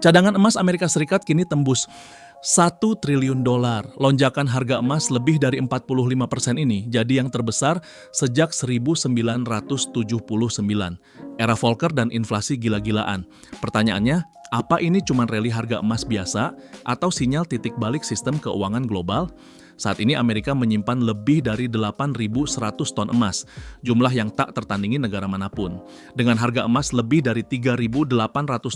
Cadangan emas Amerika Serikat kini tembus 1 triliun dolar. Lonjakan harga emas lebih dari 45% ini jadi yang terbesar sejak 1979. Era Volcker dan inflasi gila-gilaan. Pertanyaannya, apa ini cuma rally harga emas biasa atau sinyal titik balik sistem keuangan global? Saat ini Amerika menyimpan lebih dari 8.100 ton emas, jumlah yang tak tertandingi negara manapun. Dengan harga emas lebih dari 3.800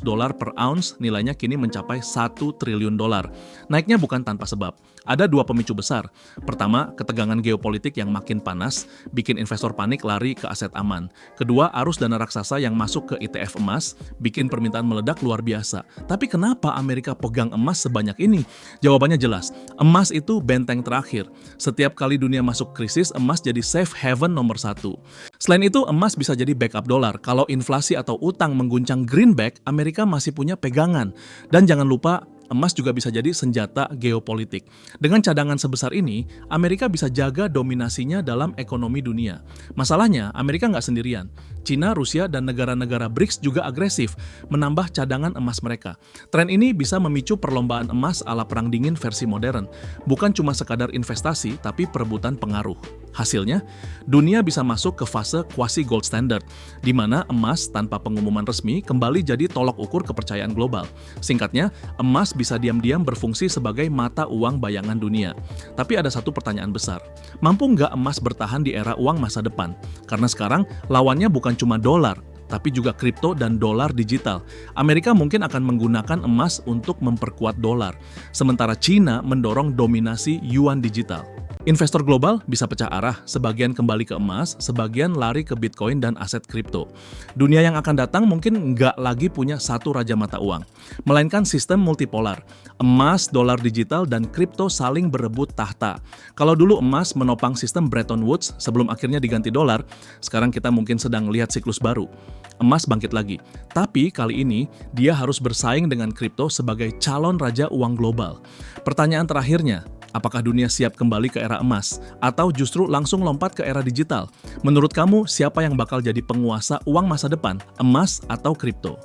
dolar per ounce, nilainya kini mencapai 1 triliun dolar. Naiknya bukan tanpa sebab. Ada dua pemicu besar. Pertama, ketegangan geopolitik yang makin panas, bikin investor panik lari ke aset aman. Kedua, arus dana raksasa yang masuk ke ETF emas, bikin permintaan meledak luar biasa. Tapi kenapa Amerika pegang emas sebanyak ini? Jawabannya jelas, emas itu benteng terakhir. Setiap kali dunia masuk krisis, emas jadi safe haven nomor satu. Selain itu, emas bisa jadi backup dolar. Kalau inflasi atau utang mengguncang greenback, Amerika masih punya pegangan. Dan jangan lupa, emas juga bisa jadi senjata geopolitik. Dengan cadangan sebesar ini, Amerika bisa jaga dominasinya dalam ekonomi dunia. Masalahnya, Amerika nggak sendirian. Cina, Rusia, dan negara-negara BRICS juga agresif menambah cadangan emas mereka. Tren ini bisa memicu perlombaan emas ala perang dingin versi modern. Bukan cuma sekadar investasi, tapi perebutan pengaruh. Hasilnya, dunia bisa masuk ke fase quasi gold standard, di mana emas tanpa pengumuman resmi kembali jadi tolok ukur kepercayaan global. Singkatnya, emas bisa diam-diam berfungsi sebagai mata uang bayangan dunia. Tapi ada satu pertanyaan besar. Mampu nggak emas bertahan di era uang masa depan? Karena sekarang lawannya bukan cuma dolar, tapi juga kripto dan dolar digital. Amerika mungkin akan menggunakan emas untuk memperkuat dolar, sementara China mendorong dominasi yuan digital. Investor global bisa pecah arah, sebagian kembali ke emas, sebagian lari ke Bitcoin dan aset kripto. Dunia yang akan datang mungkin nggak lagi punya satu raja mata uang, melainkan sistem multipolar. Emas, dolar digital, dan kripto saling berebut tahta. Kalau dulu emas menopang sistem Bretton Woods sebelum akhirnya diganti dolar, sekarang kita mungkin sedang lihat siklus baru. Emas bangkit lagi, tapi kali ini dia harus bersaing dengan kripto sebagai calon raja uang global. Pertanyaan terakhirnya, apakah dunia siap kembali ke era emas, atau justru langsung lompat ke era digital? Menurut kamu, siapa yang bakal jadi penguasa uang masa depan, emas atau kripto?